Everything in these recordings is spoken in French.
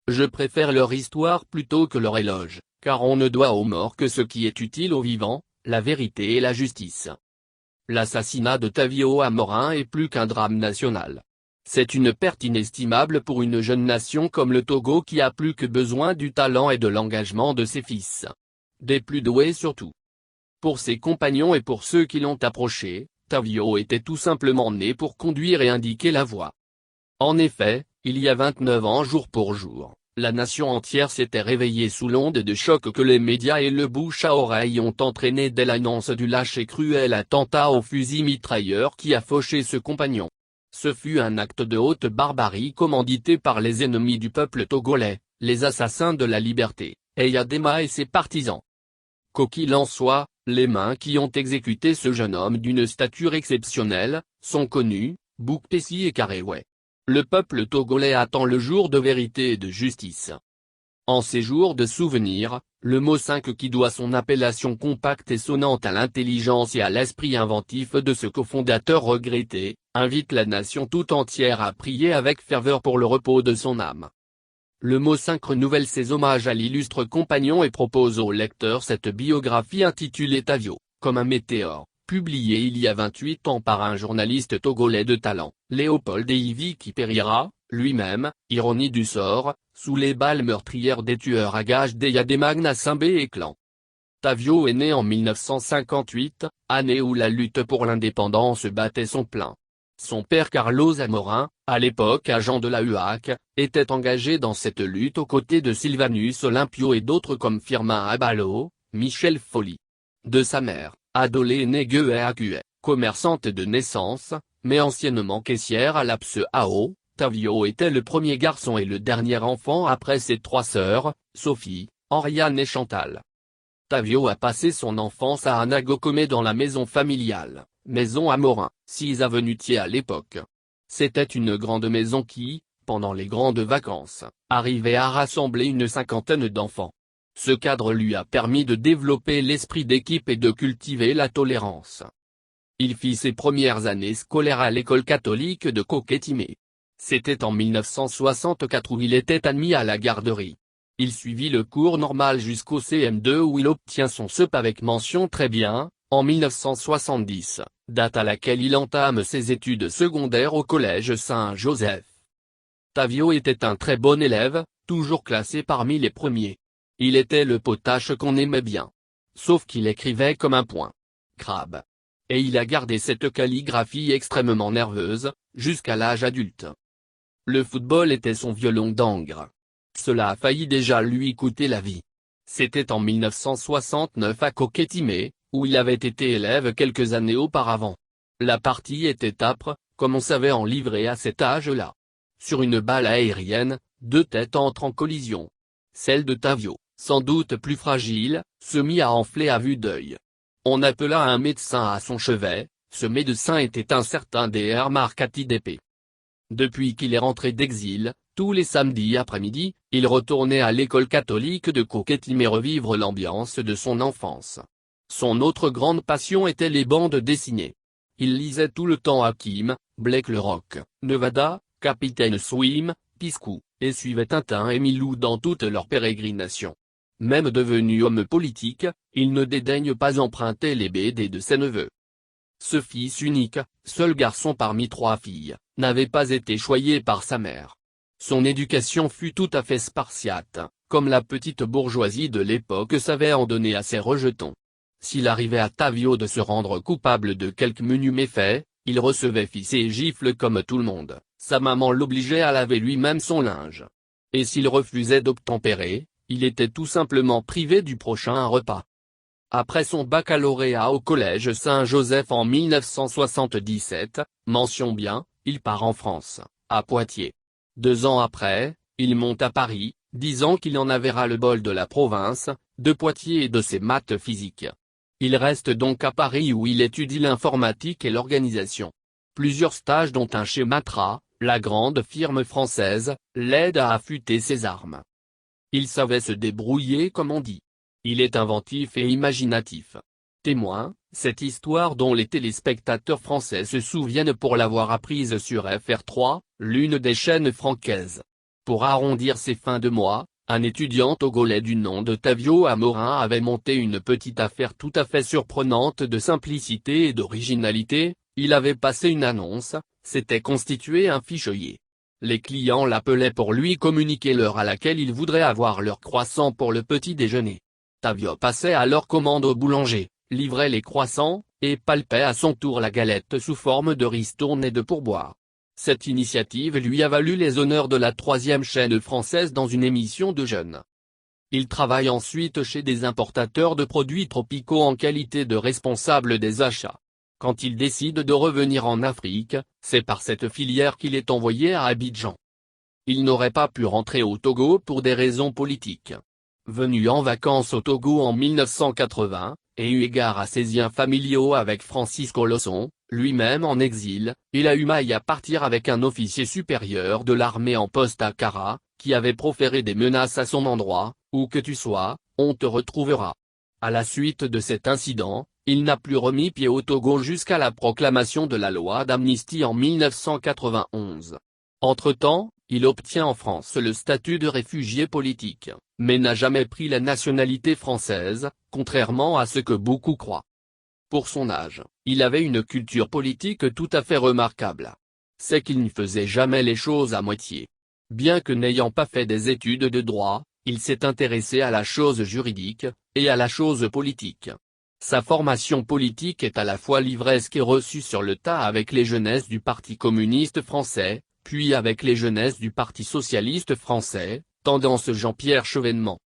Je préfère leur histoire plutôt que leur éloge, car on ne doit aux morts que ce qui est utile aux vivants, la vérité et la justice. L'assassinat de Tavio Amorim est plus qu'un drame national. C'est une perte inestimable pour une jeune nation comme le Togo qui a plus que besoin du talent et de l'engagement de ses fils. Des plus doués surtout. Pour ses compagnons et pour ceux qui l'ont approché, Tavio était tout simplement né pour conduire et indiquer la voie. En effet, il y a 29 ans jour pour jour, la nation entière s'était réveillée sous l'onde de choc que les médias et le bouche à oreille ont entraîné dès l'annonce du lâche et cruel attentat au fusil mitrailleur qui a fauché ce compagnon. Ce fut un acte de haute barbarie commandité par les ennemis du peuple togolais, les assassins de la liberté, Eyadema et ses partisans. Quoi qu'il en soit, les mains qui ont exécuté ce jeune homme d'une stature exceptionnelle, sont connues, Bouktessi et Karewe. Le peuple togolais attend le jour de vérité et de justice. En ces jours de souvenir, le mot 5 qui doit son appellation compacte et sonnante à l'intelligence et à l'esprit inventif de ce cofondateur regretté, invite la nation tout entière à prier avec ferveur pour le repos de son âme. Le mot 5 renouvelle ses hommages à l'illustre compagnon et propose au lecteur cette biographie intitulée Tavio, comme un météore, publiée il y a 28 ans par un journaliste togolais de talent, Léopold Eivi qui périra, lui-même, ironie du sort, sous les balles meurtrières des tueurs à gages d'Eyadema Gnassingbé et clan. Tavio est né en 1958, année où la lutte pour l'indépendance battait son plein. Son père Carlos Amorim, à l'époque agent de la UAC, était engagé dans cette lutte aux côtés de Sylvanus Olympio et d'autres comme Firmin Abalo, Michel Folly. De sa mère, Adolé Negue Akue, commerçante de naissance, mais anciennement caissière à l'Apse AO, Tavio était le premier garçon et le dernier enfant après ses trois sœurs, Sophie, Henriane et Chantal. Tavio a passé son enfance à Anagokome dans la maison familiale, maison Amorim, 6 avenue Thiers à l'époque. C'était une grande maison qui, pendant les grandes vacances, arrivait à rassembler une cinquantaine d'enfants. Ce cadre lui a permis de développer l'esprit d'équipe et de cultiver la tolérance. Il fit ses premières années scolaires à l'école catholique de Koketimé. C'était en 1964 où il était admis à la garderie. Il suivit le cours normal jusqu'au CM2 où il obtient son CEP avec mention très bien, en 1970, date à laquelle il entame ses études secondaires au collège Saint-Joseph. Tavio était un très bon élève, toujours classé parmi les premiers. Il était le potache qu'on aimait bien. Sauf qu'il écrivait comme un point. Crabe. Et il a gardé cette calligraphie extrêmement nerveuse, jusqu'à l'âge adulte. Le football était son violon d'angre. Cela a failli déjà lui coûter la vie. C'était en 1969 à Koketimé, où il avait été élève quelques années auparavant. La partie était âpre, comme on savait en livrer à cet âge-là. Sur une balle aérienne, 2 têtes entrent en collision. Celle de Tavio, sans doute plus fragile, se mit à enfler à vue d'œil. On appela un médecin à son chevet, ce médecin était un certain Dr Marcati d'Épée. Depuis qu'il est rentré d'exil, tous les samedis après-midi, il retournait à l'école catholique de Koketimé revivre l'ambiance de son enfance. Son autre grande passion était les bandes dessinées. Il lisait tout le temps Hakim, Blake le Rock, Nevada, Capitaine Swim, Piscou, et suivait Tintin et Milou dans toutes leurs pérégrinations. Même devenu homme politique, il ne dédaigne pas emprunter les BD de ses neveux. Ce fils unique, seul garçon parmi 3 filles, n'avait pas été choyé par sa mère. Son éducation fut tout à fait spartiate, comme la petite bourgeoisie de l'époque savait en donner à ses rejetons. S'il arrivait à Tavio de se rendre coupable de quelque menu méfait, il recevait fils et gifles comme tout le monde, sa maman l'obligeait à laver lui-même son linge. Et s'il refusait d'obtempérer, il était tout simplement privé du prochain repas. Après son baccalauréat au collège Saint-Joseph en 1977, mention bien, il part en France, à Poitiers. 2 ans après, il monte à Paris, disant qu'il en avait ras-le-bol de la province, de Poitiers et de ses maths physiques. Il reste donc à Paris où il étudie l'informatique et l'organisation. Plusieurs stages dont un chez Matra, la grande firme française, l'aident à affûter ses armes. Il savait se débrouiller comme on dit. Il est inventif et imaginatif. Témoin, cette histoire dont les téléspectateurs français se souviennent pour l'avoir apprise sur FR3, l'une des chaînes francaises. Pour arrondir ses fins de mois, un étudiant togolais du nom de Tavio Amorin avait monté une petite affaire tout à fait surprenante de simplicité et d'originalité. Il avait passé une annonce, s'était constitué un fichier. Les clients l'appelaient pour lui communiquer l'heure à laquelle ils voudraient avoir leur croissant pour le petit déjeuner. Tavio passait alors commande au boulanger, livrait les croissants, et palpait à son tour la galette sous forme de ristourne et de pourboire. Cette initiative lui a valu les honneurs de la 3e chaîne française dans une émission de jeunes. Il travaille ensuite chez des importateurs de produits tropicaux en qualité de responsable des achats. Quand il décide de revenir en Afrique, c'est par cette filière qu'il est envoyé à Abidjan. Il n'aurait pas pu rentrer au Togo pour des raisons politiques. Venu en vacances au Togo en 1980, et eu égard à ses liens familiaux avec Francis Colosson, lui-même en exil, il a eu maille à partir avec un officier supérieur de l'armée en poste à Kara, qui avait proféré des menaces à son endroit: « Où que tu sois, on te retrouvera ». À la suite de cet incident, il n'a plus remis pied au Togo jusqu'à la proclamation de la loi d'amnistie en 1991. Entre-temps, il obtient en France le statut de réfugié politique, mais n'a jamais pris la nationalité française, contrairement à ce que beaucoup croient. Pour son âge, il avait une culture politique tout à fait remarquable. C'est qu'il ne faisait jamais les choses à moitié. Bien que n'ayant pas fait des études de droit, il s'est intéressé à la chose juridique, et à la chose politique. Sa formation politique est à la fois livresque et reçue sur le tas avec les jeunesses du Parti communiste français, puis avec les jeunesses du Parti socialiste français, tendance Jean-Pierre Chevènement.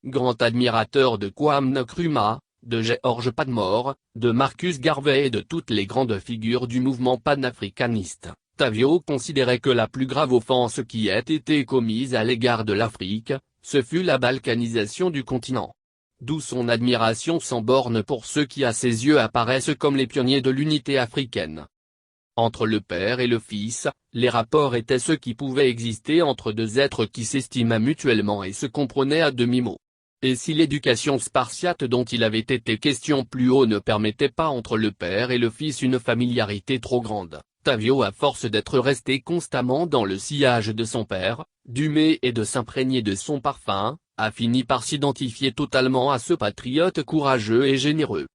Grand admirateur de Kwame Nkrumah, de George Padmore, de Marcus Garvey et de toutes les grandes figures du mouvement panafricaniste, Tavio considérait que la plus grave offense qui ait été commise à l'égard de l'Afrique, ce fut la balkanisation du continent. D'où son admiration sans borne pour ceux qui à ses yeux apparaissent comme les pionniers de l'unité africaine. Entre le père et le fils, les rapports étaient ceux qui pouvaient exister entre deux êtres qui s'estimaient mutuellement et se comprenaient à demi-mot. Et si l'éducation spartiate dont il avait été question plus haut ne permettait pas entre le père et le fils une familiarité trop grande, Tavio, à force d'être resté constamment dans le sillage de son père, d'humer et de s'imprégner de son parfum, a fini par s'identifier totalement à ce patriote courageux et généreux.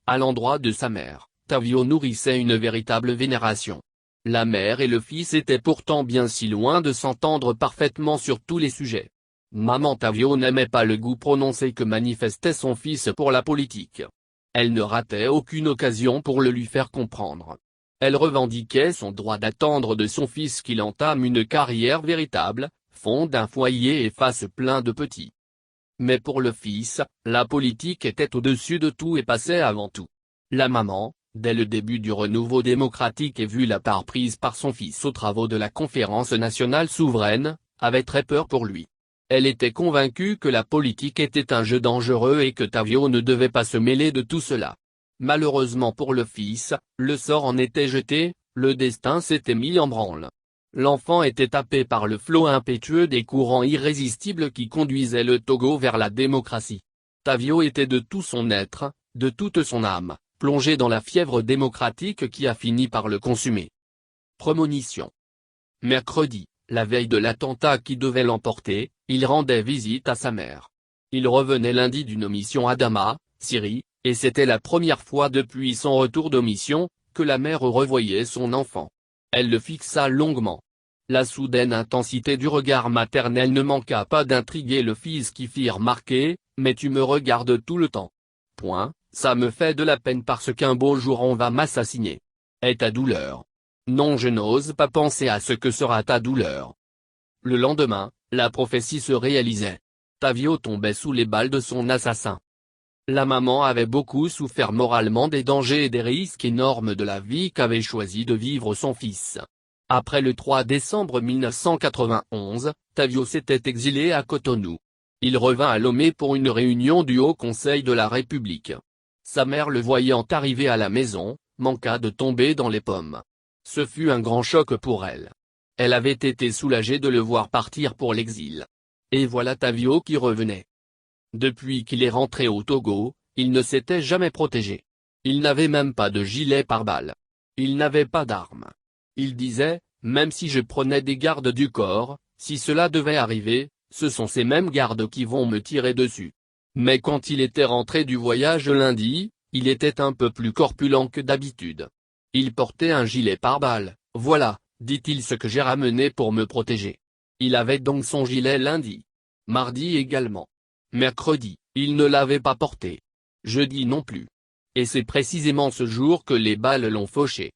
À l'endroit de sa mère, Tavio nourrissait une véritable vénération. La mère et le fils étaient pourtant bien si loin de s'entendre parfaitement sur tous les sujets. Maman Tavio n'aimait pas le goût prononcé que manifestait son fils pour la politique. Elle ne ratait aucune occasion pour le lui faire comprendre. Elle revendiquait son droit d'attendre de son fils qu'il entame une carrière véritable, fonde un foyer et fasse plein de petits. Mais pour le fils, la politique était au-dessus de tout et passait avant tout. La maman, dès le début du renouveau démocratique et vu la part prise par son fils aux travaux de la Conférence nationale souveraine, avait très peur pour lui. Elle était convaincue que la politique était un jeu dangereux et que Tavio ne devait pas se mêler de tout cela. Malheureusement pour le fils, le sort en était jeté, le destin s'était mis en branle. L'enfant était happé par le flot impétueux des courants irrésistibles qui conduisaient le Togo vers la démocratie. Tavio était de tout son être, de toute son âme, plongé dans la fièvre démocratique qui a fini par le consumer. Prémonition. Mercredi, la veille de l'attentat qui devait l'emporter, il rendait visite à sa mère. Il revenait lundi d'une mission à Dama, Syrie, et c'était la première fois depuis son retour de mission, que la mère revoyait son enfant. Elle le fixa longuement. La soudaine intensité du regard maternel ne manqua pas d'intriguer le fils qui fit remarquer: « Mais tu me regardes tout le temps. Point, ça me fait de la peine parce qu'un beau jour on va m'assassiner. Et ta douleur? Non, je n'ose pas penser à ce que sera ta douleur. » Le lendemain, la prophétie se réalisait. Tavio tombait sous les balles de son assassin. La maman avait beaucoup souffert moralement des dangers et des risques énormes de la vie qu'avait choisi de vivre son fils. Après le 3 décembre 1991, Tavio s'était exilé à Cotonou. Il revint à Lomé pour une réunion du Haut Conseil de la République. Sa mère, le voyant arriver à la maison, manqua de tomber dans les pommes. Ce fut un grand choc pour elle. Elle avait été soulagée de le voir partir pour l'exil. Et voilà Tavio qui revenait. Depuis qu'il est rentré au Togo, il ne s'était jamais protégé. Il n'avait même pas de gilet pare-balles. Il n'avait pas d'armes. Il disait: « Même si je prenais des gardes du corps, Si cela devait arriver, ce sont ces mêmes gardes qui vont me tirer dessus. Mais quand il était rentré du voyage lundi, il était un peu plus corpulent que d'habitude. Il portait un gilet pare-balles, voilà, dit-il, ce que j'ai ramené pour me protéger. Il avait donc son gilet lundi. Mardi également. Mercredi, il ne l'avait pas porté. Jeudi non plus. Et c'est précisément ce jour que les balles l'ont fauché.